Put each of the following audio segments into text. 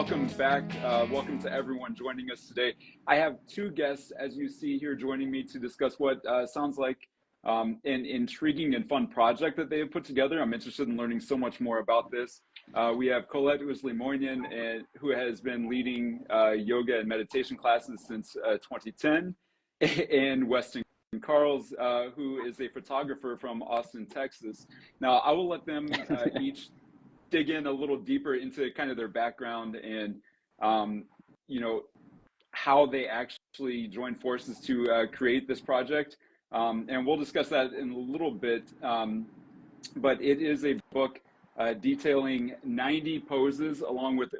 welcome back. Welcome to everyone joining us today. I have two guests, as you see here, joining me to discuss what sounds like an intriguing and fun project that they have put together. I'm interested in learning so much more about this. We have Collette Ouseley-Moynan, who has been leading yoga and meditation classes since 2010, and Weston Carls, who is a photographer from Austin, Texas. Now, I will let them each dig in a little deeper into kind of their background and, how they actually joined forces to create this project. And we'll discuss that in a little bit. But it is a book detailing 90 poses along with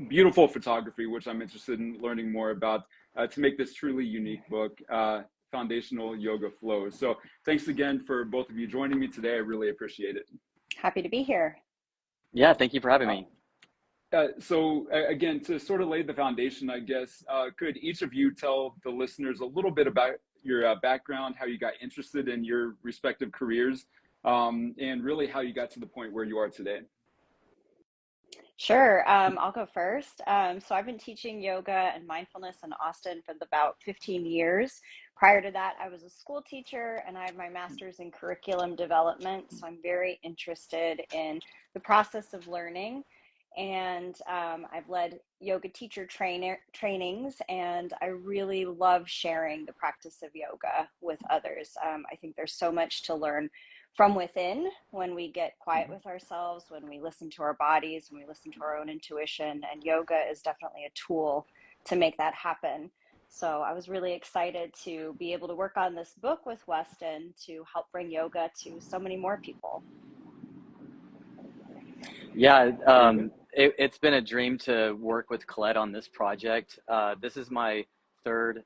beautiful photography, which I'm interested in learning more about to make this truly unique book, Foundational Yoga Flows. So thanks again for both of you joining me today. I really appreciate it. Happy to be here. Yeah, thank you for having me. So again, to sort of lay the foundation, I guess, could each of you tell the listeners a little bit about your background, how you got interested in your respective careers, and really how you got to the point where you are today? Sure. I'll go first. So I've been teaching yoga and mindfulness in Austin for about 15 years. Prior to that, I was a school teacher and I have my master's in curriculum development. So I'm very interested in the process of learning. And I've led yoga teacher trainings, and I really love sharing the practice of yoga with others. I think there's so much to learn from within when we get quiet with ourselves, when we listen to our bodies, when we listen to our own intuition, and yoga is definitely a tool to make that happen. So I was really excited to be able to work on this book with Weston to help bring yoga to so many more people. Yeah, it's been a dream to work with Collette on this project. This is my third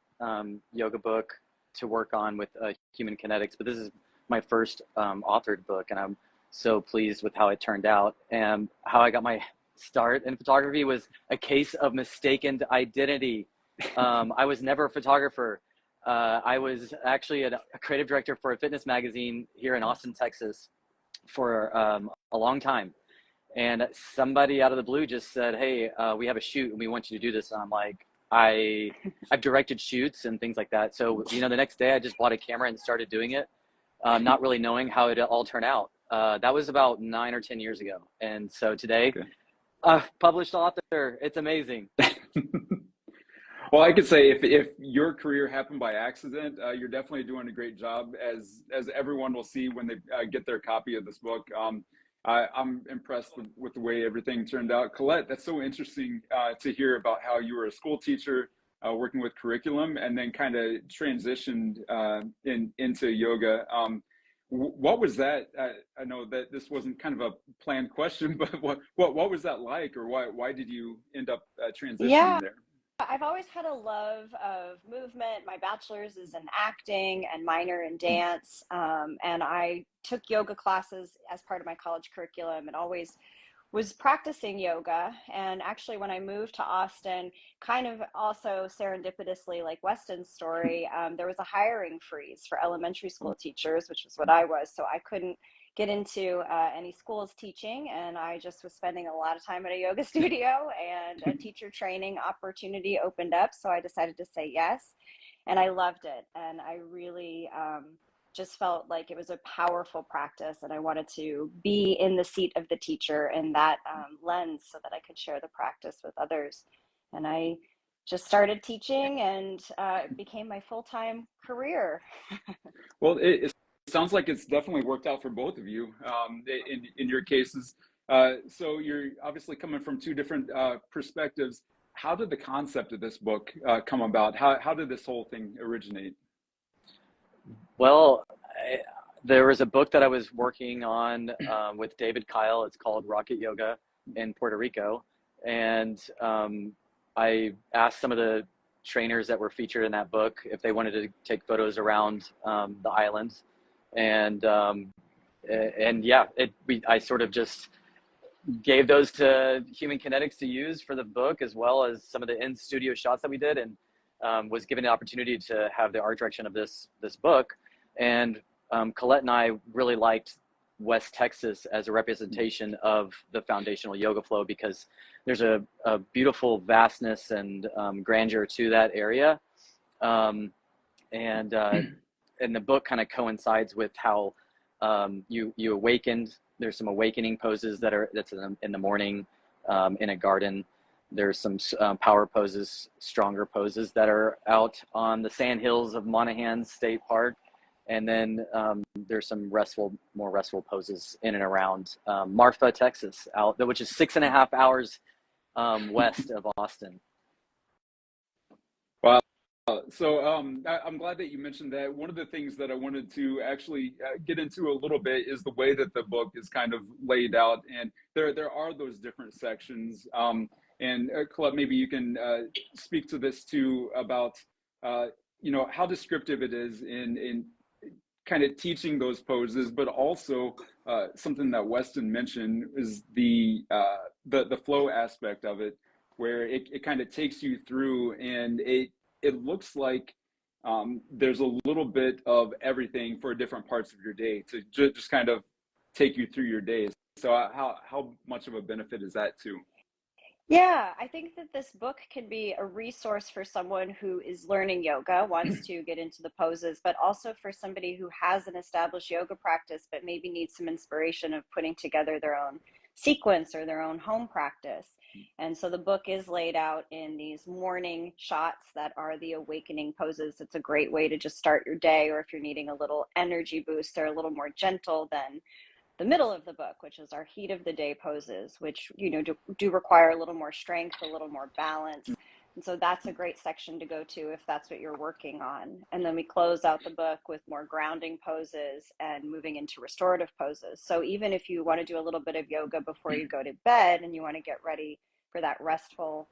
yoga book to work on with Human Kinetics, but this is my first authored book, and I'm so pleased with how it turned out. And how I got my start in photography was a case of mistaken identity. I was never a photographer. I was actually a creative director for a fitness magazine here in Austin, Texas for a long time. And somebody out of the blue just said, hey, we have a shoot and we want you to do this. And I'm like, I've directed shoots and things like that. So, the next day I just bought a camera and started doing it, not really knowing how it all turned out. That was about 9 or 10 years ago. And so today, published author, it's amazing. Well, I could say if your career happened by accident, you're definitely doing a great job, as everyone will see when they get their copy of this book. I'm impressed with the way everything turned out. Collette, that's so interesting to hear about how you were a school teacher working with curriculum and then kind of transitioned into yoga. What was that? I know that this wasn't kind of a planned question, but what was that like, or why did you end up transitioning there? I've always had a love of movement. My bachelor's is in acting and minor in dance. And I took yoga classes as part of my college curriculum and always was practicing yoga. And actually, when I moved to Austin, kind of also serendipitously, like Weston's story, there was a hiring freeze for elementary school teachers, which was what I was. So I couldn't get into any schools teaching, and I just was spending a lot of time at a yoga studio, and a teacher training opportunity opened up, so I decided to say yes, and I loved it, and I really just felt like it was a powerful practice, and I wanted to be in the seat of the teacher in that lens so that I could share the practice with others. And I just started teaching, and it became my full-time career. Well, it sounds like it's definitely worked out for both of you in your cases. So you're obviously coming from two different perspectives. How did the concept of this book come about? How did this whole thing originate? Well, there was a book that I was working on with David Kyle. It's called Rocket Yoga in Puerto Rico. And I asked some of the trainers that were featured in that book if they wanted to take photos around the islands. And yeah, I sort of just gave those to Human Kinetics to use for the book, as well as some of the in-studio shots that we did, and was given the opportunity to have the art direction of this book. And Collette and I really liked West Texas as a representation of the foundational yoga flow, because there's a beautiful vastness and grandeur to that area. And the book kind of coincides with how you awakened. There's some awakening poses that's in the morning in a garden. There's some power poses, stronger poses that are out on the sand hills of Monahans State Park. And then there's some more restful poses in and around Marfa, Texas, which is 6.5 hours west of Austin. Wow. So I'm glad that you mentioned that. One of the things that I wanted to actually get into a little bit is the way that the book is kind of laid out. And there are those different sections. And Collette, maybe you can speak to this too about, how descriptive it is in kind of teaching those poses, but also something that Weston mentioned is the flow aspect of it, where it kind of takes you through, and it looks like there's a little bit of everything for different parts of your day to just kind of take you through your days. So how much of a benefit is that too? Yeah, I think that this book can be a resource for someone who is learning yoga, wants to get into the poses, but also for somebody who has an established yoga practice, but maybe needs some inspiration of putting together their own sequence or their own home practice. And so the book is laid out in these morning shots that are the awakening poses. It's a great way to just start your day, or if you're needing a little energy boost, they're a little more gentle than the middle of the book, which is our heat of the day poses, which do require a little more strength, a little more balance. And so that's a great section to go to if that's what you're working on. And then we close out the book with more grounding poses and moving into restorative poses. So even if you want to do a little bit of yoga before you go to bed and you want to get ready for that restful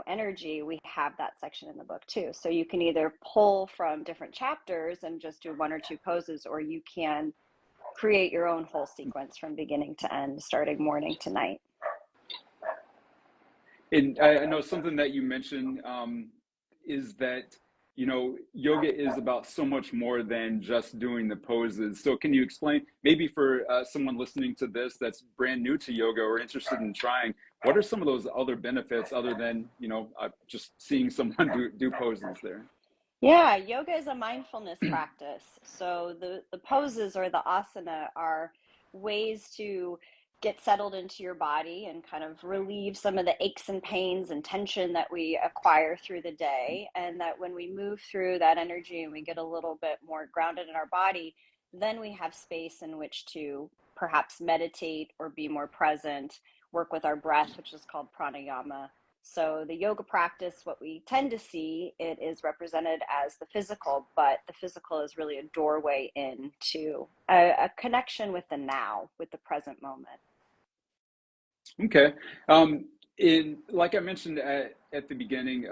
energy, we have that section in the book too. So you can either pull from different chapters and just do 1 or 2 poses, or you can create your own whole sequence from beginning to end, starting morning to night. And I know something that you mentioned is that, yoga is about so much more than just doing the poses. So can you explain, maybe for someone listening to this that's brand new to yoga or interested in trying, what are some of those other benefits other than, just seeing someone do poses there? Yeah, yoga is a mindfulness practice. So the poses or the asana are ways to get settled into your body and kind of relieve some of the aches and pains and tension that we acquire through the day. And that when we move through that energy and we get a little bit more grounded in our body, then we have space in which to perhaps meditate or be more present, work with our breath, which is called pranayama. So the yoga practice, what we tend to see, it is represented as the physical, but the physical is really a doorway into a connection with the now, with the present moment. Okay. Like I mentioned at the beginning,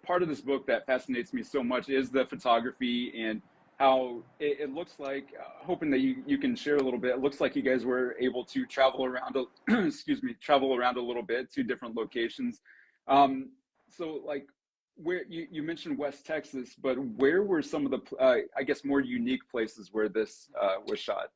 part of this book that fascinates me so much is the photography and how it looks like, hoping that you can share a little bit. It looks like you guys were able to travel around, travel around a little bit to different locations. So like where you mentioned West Texas, but where were some of the, I guess, more unique places where this was shot?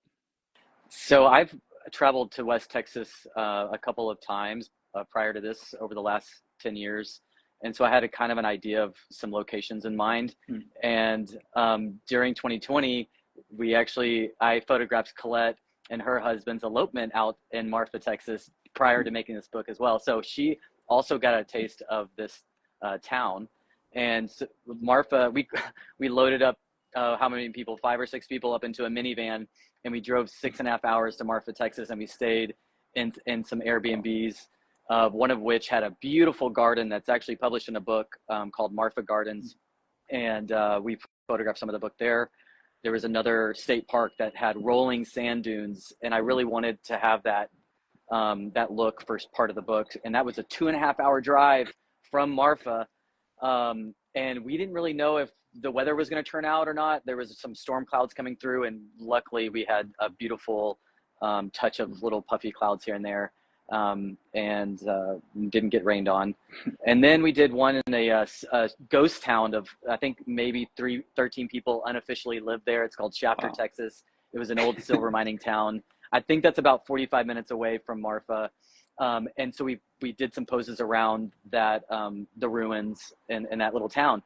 So I've traveled to West Texas a couple of times prior to this over the last 10 years. And so I had a kind of an idea of some locations in mind. And during 2020, I photographed Collette and her husband's elopement out in Marfa, Texas, prior to making this book as well. So she also got a taste of this town. And so Marfa, we loaded up how many people, 5 or 6 people, up into a minivan, and we drove 6.5 hours to Marfa, Texas, and we stayed in some Airbnbs, one of which had a beautiful garden that's actually published in a book called Marfa Gardens. And we photographed some of the book there. There was another state park that had rolling sand dunes, and I really wanted to have that look for part of the book. And that was a 2.5 hour drive from Marfa. And we didn't really know if the weather was going to turn out or not. There was some storm clouds coming through, and luckily we had a beautiful touch of little puffy clouds here and there, and didn't get rained on. And then we did one in a ghost town of, I think maybe 13 people unofficially lived there. It's called Shafter, wow. Texas. It was an old silver mining town. I think that's about 45 minutes away from Marfa. And so we did some poses around that, the ruins in that little town.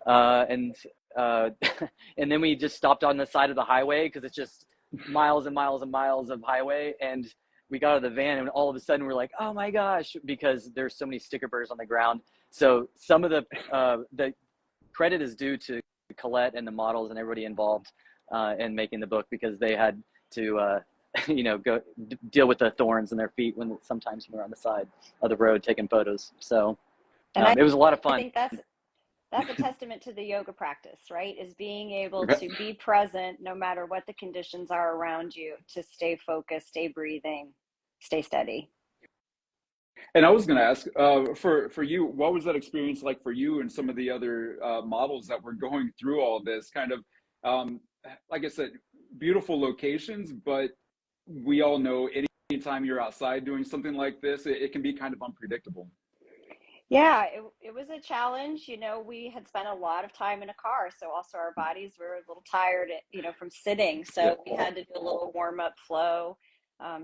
And then we just stopped on the side of the highway because it's just miles and miles and miles of highway. And we got out of the van and all of a sudden we're like, oh my gosh, because there's so many sticker burrs on the ground. So some of the credit is due to Collette and the models and everybody involved in making the book, because they had to, go deal with the thorns in their feet when sometimes we're on the side of the road taking photos. So it was a lot of fun. I think that's a testament to the yoga practice, right? Is being able to be present no matter what the conditions are around you, to stay focused, stay breathing, stay steady. And I was going to ask, for you, what was that experience like for you and some of the other models that were going through all this kind of, like I said, beautiful locations, but we all know anytime you're outside doing something like this, it can be kind of unpredictable. Yeah, it was a challenge. We had spent a lot of time in a car, so also our bodies were a little tired, from sitting. So we had to do a little warm up flow,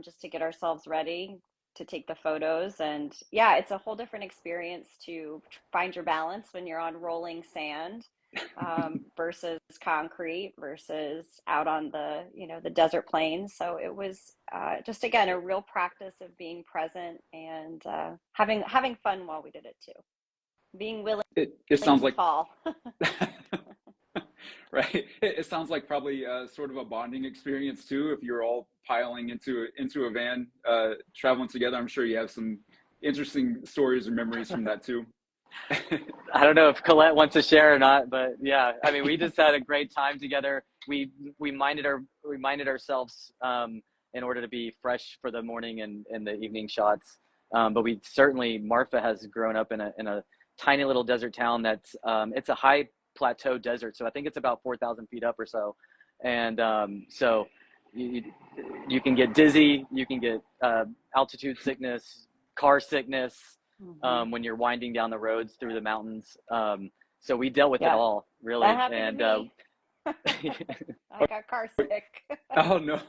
just to get ourselves ready to take the photos. And yeah, it's a whole different experience to find your balance when you're on rolling sand, versus concrete, versus out on the desert plains. So it was just, again, a real practice of being present and having fun while we did it too. Being willing it sounds to like fall. Right. It sounds like probably sort of a bonding experience too. If you're all piling into a van, traveling together, I'm sure you have some interesting stories or memories from that too. I don't know if Collette wants to share or not, but yeah, I mean, we just had a great time together. We minded ourselves in order to be fresh for the morning and the evening shots. But we certainly, Marfa has grown up in a tiny little desert town that's it's a high plateau desert, so I think it's about 4,000 feet up or so, and so you can get dizzy, you can get altitude sickness, car sickness. When you're winding down the roads through the mountains. So we dealt with it all, really. That happened to me. I got car sick. Oh no.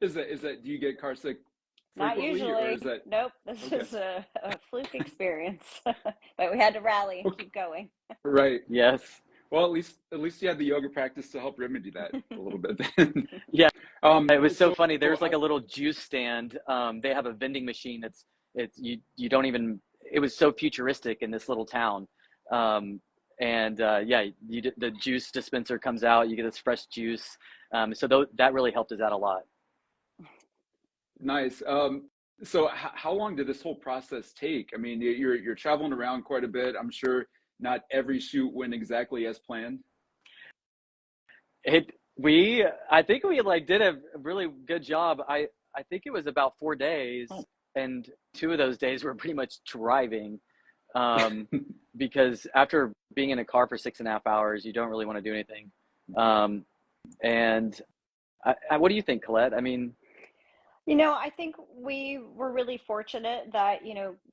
Is that do you get car sick Not frequently, usually. or is that... Nope. This is a fluke experience. But we had to rally and keep going. Right. Yes. Well, at least you had the yoga practice to help remedy that a little bit. Yeah. It was so funny. There's like a little juice stand. They have a vending machine that's you don't even, it was so futuristic in this little town. The juice dispenser comes out, you get this fresh juice. So that really helped us out a lot. Nice. So how long did this whole process take? I mean, you're traveling around quite a bit. I'm sure not every shoot went exactly as planned. I think we did a really good job. I think it was about 4 days. And 2 of those days were pretty much driving, because after being in a car for 6.5 hours, you don't really want to do anything. What do you think, Collette? I mean, I think we were really fortunate that,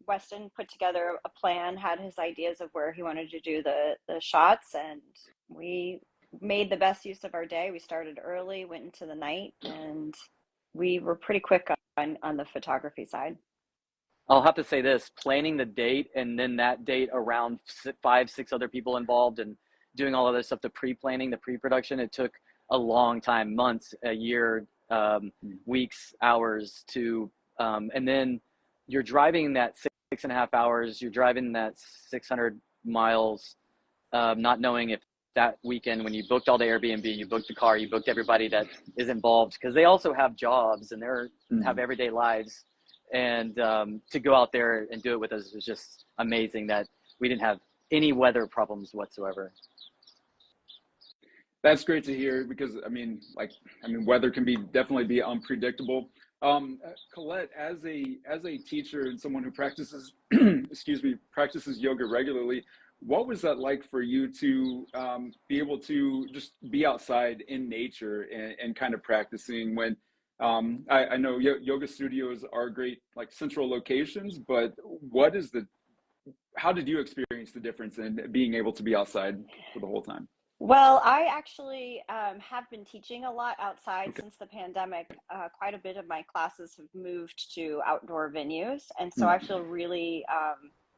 Weston put together a plan, had his ideas of where he wanted to do the shots, and we made the best use of our day. We started early, went into the night, and we were pretty quick on the photography side. I'll have to say this, planning the date and then that date around 5-6 other people involved and doing all of this stuff, the pre-planning, the pre-production, it took a long time, months, a year, weeks, hours to, and then you're driving that 6.5 hours, you're driving that 600 miles, not knowing if that weekend when you booked all the Airbnb, you booked the car, you booked everybody that is involved, because they also have jobs and have everyday lives. And to go out there and do it with us was just amazing that we didn't have any weather problems whatsoever. That's great to hear, because weather can definitely be unpredictable. Collette, as a teacher and someone who practices practices yoga regularly, what was that like for you to be able to just be outside in nature and kind of practicing when I know yoga studios are great, like central locations, but how did you experience the difference in being able to be outside for the whole time? Well, I actually have been teaching a lot outside Okay. since the pandemic. Quite a bit of my classes have moved to outdoor venues. And so I Mm. feel really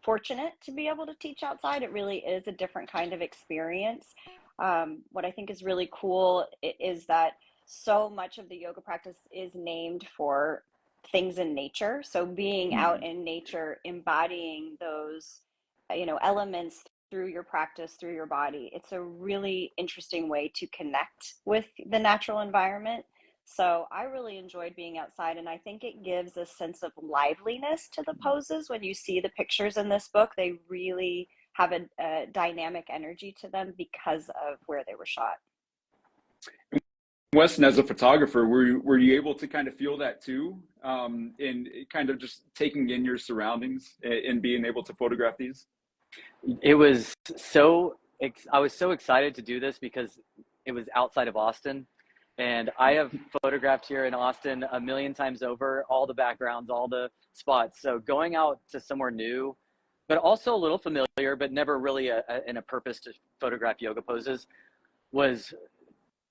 fortunate to be able to teach outside. It really is a different kind of experience. What I think is really cool is that so much of the yoga practice is named for things in nature. So being out Mm. in nature, embodying those, elements through your practice, through your body. It's a really interesting way to connect with the natural environment. So I really enjoyed being outside, and I think it gives a sense of liveliness to the poses. When you see the pictures in this book, they really have a dynamic energy to them because of where they were shot. Weston, as a photographer, were you able to kind of feel that too, in kind of just taking in your surroundings and being able to photograph these? It was so, I was so excited to do this because it was outside of Austin. And I have photographed here in Austin a million times over, all the backgrounds, all the spots. So going out to somewhere new, but also a little familiar, but never really in a purpose to photograph yoga poses, was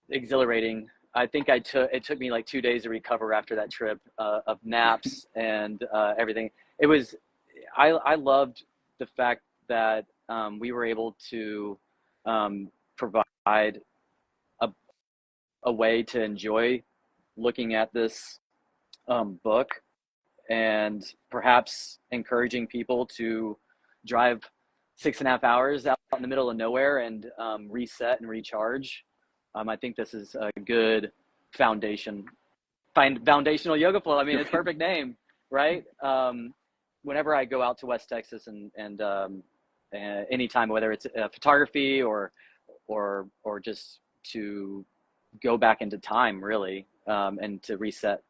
exhilarating. I think it took me like 2 days to recover after that trip, of naps and everything. It was, I loved the fact that we were able to provide a, a way to enjoy looking at this book, and perhaps encouraging people to drive 6.5 hours out in the middle of nowhere and reset and recharge. I think this is a good foundation, foundational yoga flow. I mean, it's perfect name, right? Whenever I go out to West Texas and anytime, whether it's photography or just to go back into time, really, and to reset.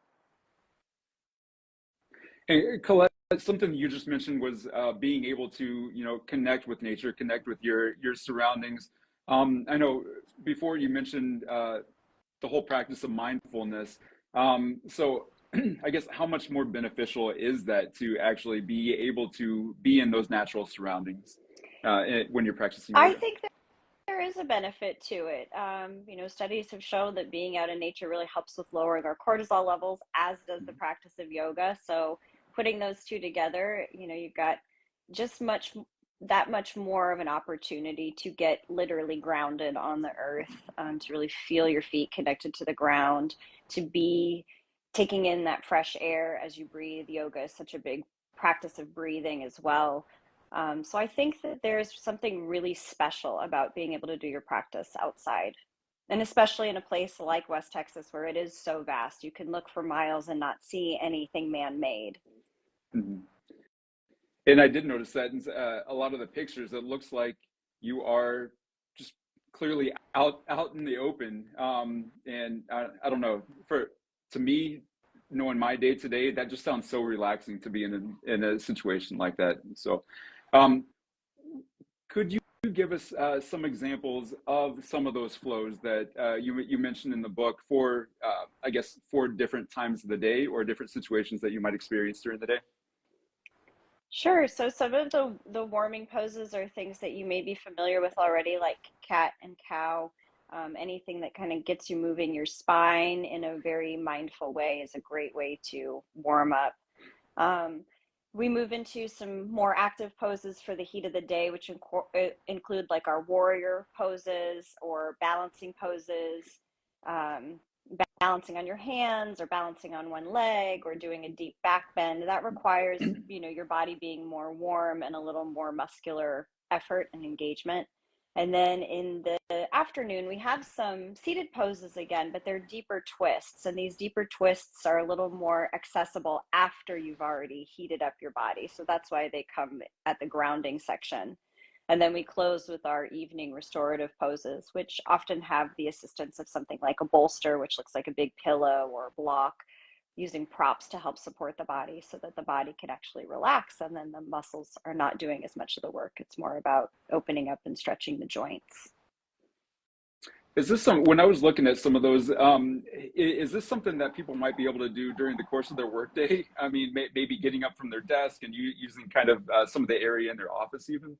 And Collette, something you just mentioned was being able to, connect with nature, connect with your surroundings. I know before you mentioned the whole practice of mindfulness. So I guess how much more beneficial is that to actually be able to be in those natural surroundings when you're practicing I yoga? think that there is a benefit to it. Studies have shown that being out in nature really helps with lowering our cortisol levels, as does the practice of yoga. So putting those two together, you've got just much more of an opportunity to get literally grounded on the earth, to really feel your feet connected to the ground, to be taking in that fresh air as you breathe. Yoga is such a big practice of breathing as well. So I think that there's something really special about being able to do your practice outside. And especially in a place like West Texas, where it is so vast, you can look for miles and not see anything man-made. Mhm. And I did notice that in a lot of the pictures, it looks like you are just clearly out in the open. And I don't know, to me, knowing my day to day, that just sounds so relaxing to be in a situation like that. So, um, could you give us some examples of some of those flows that you mentioned in the book for, I guess, for different times of the day or different situations that you might experience during the day? Sure. So some of the warming poses are things that you may be familiar with already, like cat and cow. Anything that kind of gets you moving your spine in a very mindful way is a great way to warm up. Um, we move into some more active poses for the heat of the day, which include like our warrior poses or balancing poses, um, balancing on your hands or balancing on one leg or doing a deep back bend. That requires, your body being more warm and a little more muscular effort and engagement. And then in the afternoon, we have some seated poses again, but they're deeper twists. And these deeper twists are a little more accessible after you've already heated up your body. So that's why they come at the grounding section. And then we close with our evening restorative poses, which often have the assistance of something like a bolster, which looks like a big pillow or a block, using props to help support the body so that the body can actually relax, and then the muscles are not doing as much of the work. It's more about opening up and stretching the joints. Is this when I was looking at some of those, is this something that people might be able to do during the course of their workday? I mean, maybe getting up from their desk and using kind of some of the area in their office even?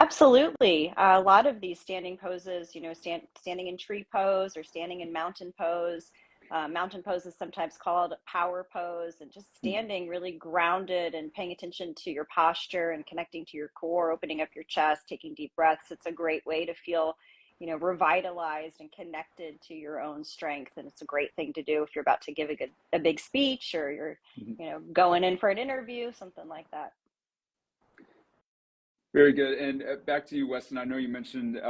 Absolutely. A lot of these standing poses, standing in tree pose or standing in mountain pose. Mountain pose is sometimes called power pose, and just standing really grounded and paying attention to your posture and connecting to your core, opening up your chest, taking deep breaths. It's a great way to feel, revitalized and connected to your own strength. And it's a great thing to do if you're about to give a big speech, or you're, going in for an interview, something like that. Very good. And back to you, Weston. I know you mentioned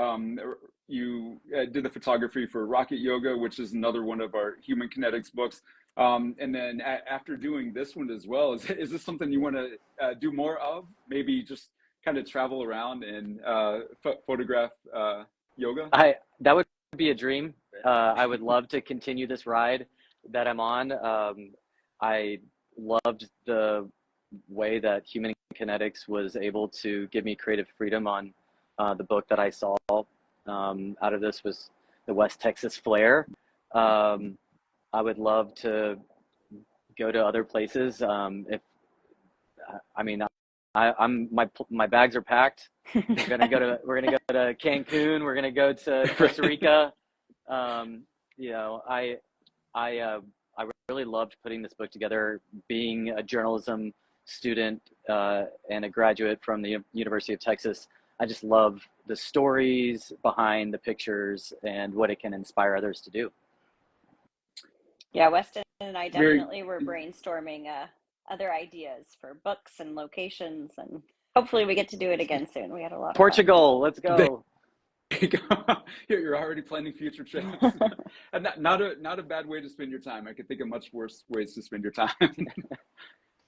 you did the photography for Rocket Yoga, which is another one of our human kinetics books. And then after doing this one as well, is this something you want to do more of? Maybe just kind of travel around and photograph yoga? That would be a dream. I would love to continue this ride that I'm on. I loved the way that human kinetics was able to give me creative freedom on the book that I saw out of this was the West Texas Flair. I would love to go to other places. I'm my bags are packed. We're gonna go to Cancun. We're gonna go to Costa Rica. I really loved putting this book together, being a journalism student and a graduate from the University of Texas. I just love the stories behind the pictures and what it can inspire others to do. Yeah, Weston and I definitely were brainstorming other ideas for books and locations, and hopefully we get to do it again soon. We had a lot of Portugal, fun. Let's go. You're already planning future trips. And not a bad way to spend your time. I could think of much worse ways to spend your time.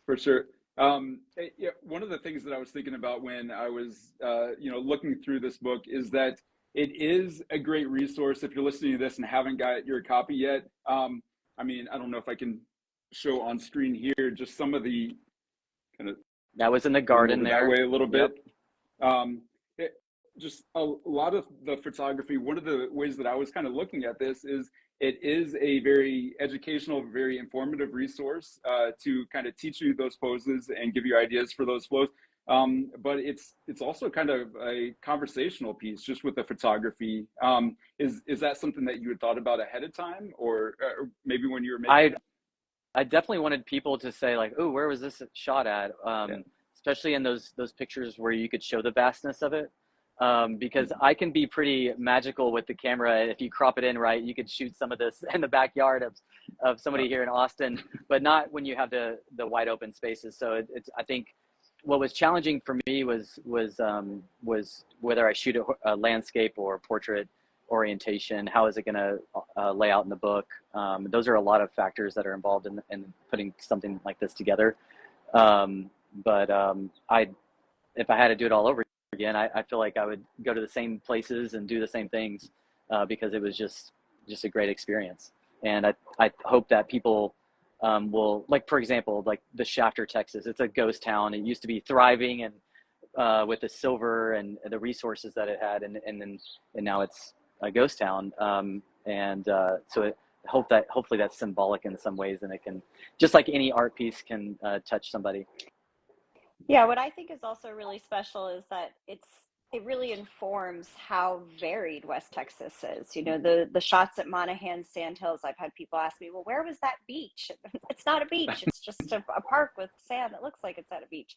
For sure. One of the things that I was thinking about when I was looking through this book is that it is a great resource if you're listening to this and haven't got your copy yet. I don't know if I can show on screen here just some of the kind of that was in the garden there that way a little bit. Yep. Just a lot of the photography. One of the ways that I was kind of looking at this is it is a very educational, very informative resource to kind of teach you those poses and give you ideas for those flows. But it's also kind of a conversational piece just with the photography. Is that something that you had thought about ahead of time, or maybe when you were making I definitely wanted people to say like, oh, where was this shot at? Especially in those pictures where you could show the vastness of it. Because I can be pretty magical with the camera. If you crop it in right, you could shoot some of this in the backyard of somebody here in Austin, but not when you have the wide open spaces. So I think what was challenging for me was whether I shoot a landscape or portrait orientation. How is it going to lay out in the book? Those are a lot of factors that are involved in putting something like this together. But if I had to do it all over again, I feel like I would go to the same places and do the same things because it was just a great experience. And I hope that people will, like, for example, like the Shafter, Texas, it's a ghost town. It used to be thriving and with the silver and the resources that it had, and now it's a ghost town. So hopefully that's symbolic in some ways, and it can, just like any art piece, can touch somebody. Yeah, what I think is also really special is that it really informs how varied West Texas is. The shots at Monaghan Sandhills, I've had people ask me, well, where was that beach? It's not a beach. It's just a park with sand that looks like it's at a beach.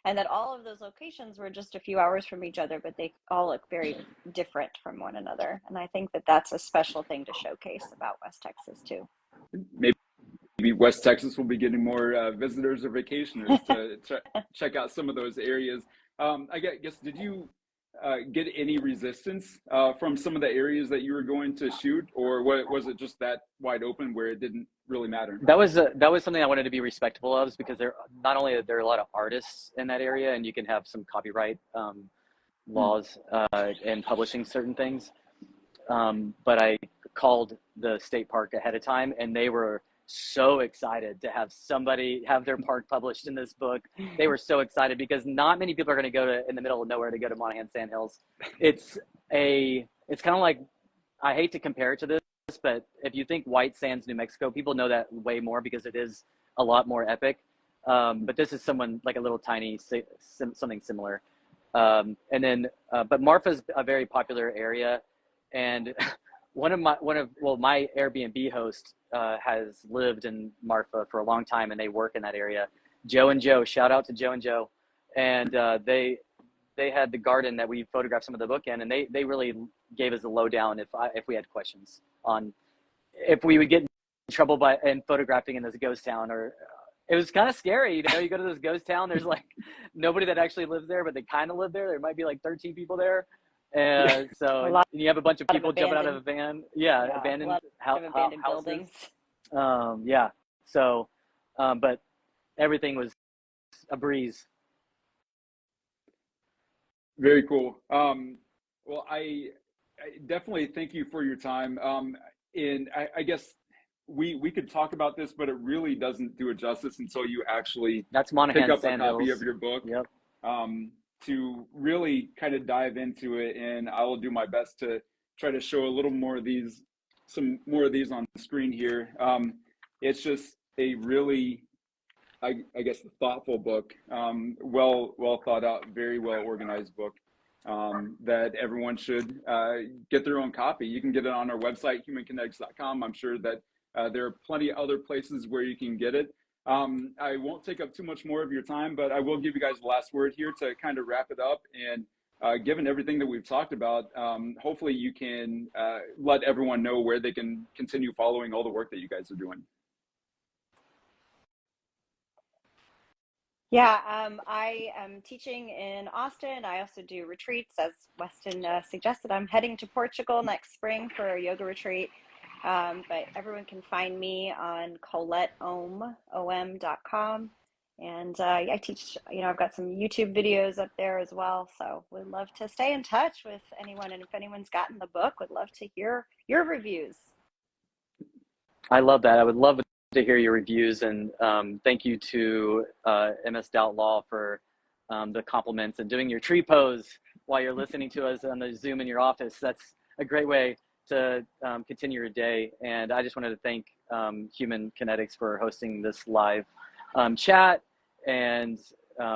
And that all of those locations were just a few hours from each other, but they all look very different from one another. And I think that that's a special thing to showcase about West Texas too. Maybe West Texas will be getting more visitors or vacationers to check out some of those areas. I guess, did you get any resistance from some of the areas that you were going to shoot, or was it just that wide open where it didn't really matter? That was something I wanted to be respectful of, because there are a lot of artists in that area, and you can have some copyright laws in publishing certain things. But I called the state park ahead of time, and they were so excited to have somebody have their park published in this book. They were so excited because not many people are going to go in the middle of nowhere to go to Monaghan Sandhills. It's kind of like, I hate to compare it to this, but if you think White Sands, New Mexico, people know that way more because it is a lot more epic. But this is like a little tiny, something similar. And then, but Marfa's a very popular area, and my Airbnb host has lived in Marfa for a long time, and they work in that area. Joe and Joe, shout out to Joe and Joe, and they had the garden that we photographed some of the book in, and they really gave us a lowdown if we had questions on if we would get in trouble in photographing in this ghost town. Or it was kind of scary, you know. You go to this ghost town, there's like nobody that actually lives there, but they kind of live there. There might be like 13 people there, and so you have a bunch of people jumping out of a van. Yeah, abandoned buildings. Yeah. So, but everything was a breeze. Very cool. Well, I definitely thank you for your time. And I guess we could talk about this, but it really doesn't do it justice until you actually pick up a copy of your book. Yep. To really kind of dive into it, and I will do my best to try to show a little more of these, some more of these on the screen here. It's just a really, I guess, thoughtful book, well thought out, very well organized book, that everyone should get their own copy. You can get it on our website, humankinetics.com. I'm sure that there are plenty of other places where you can get it. I won't take up too much more of your time, but I will give you guys the last word here to kind of wrap it up. And given everything that we've talked about, hopefully you can let everyone know where they can continue following all the work that you guys are doing. Yeah, I am teaching in Austin. I also do retreats, as Weston suggested. I'm heading to Portugal next spring for a yoga retreat. But everyone can find me on ColletteOm.com. And I teach, I've got some YouTube videos up there as well. So we'd love to stay in touch with anyone. And if anyone's gotten the book, would love to hear your reviews. I love that. I would love to hear your reviews. And thank you to MS Doubt Law for the compliments and doing your tree pose while you're listening to us on the Zoom in your office. That's a great way to continue your day. And I just wanted to thank Human Kinetics for hosting this live chat, and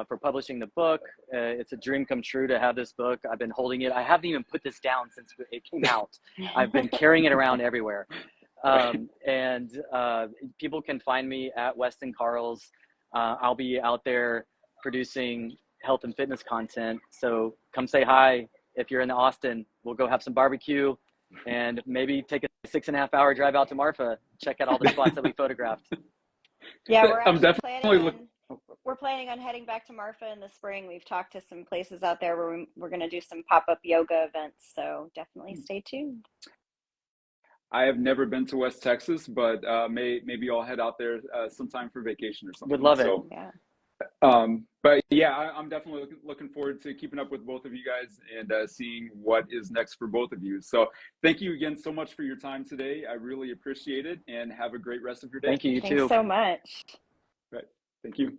for publishing the book. It's a dream come true to have this book. I've been holding it. I haven't even put this down since it came out. I've been carrying it around everywhere. And people can find me at Weston Carls. I'll be out there producing health and fitness content. So come say hi. If you're in Austin, we'll go have some barbecue and maybe take a 6.5 hour drive out to Marfa, check out all the spots that we photographed. Yeah, we're planning on heading back to Marfa in the spring. We've talked to some places out there where we're going to do some pop-up yoga events. So definitely stay tuned. I have never been to West Texas, but maybe I'll head out there sometime for vacation or something. Would love it. So, yeah. But yeah, I'm definitely looking forward to keeping up with both of you guys and seeing what is next for both of you. So thank you again so much for your time today. I really appreciate it, and have a great rest of your day. Thank you. You too. Thanks so much. Right. Thank you.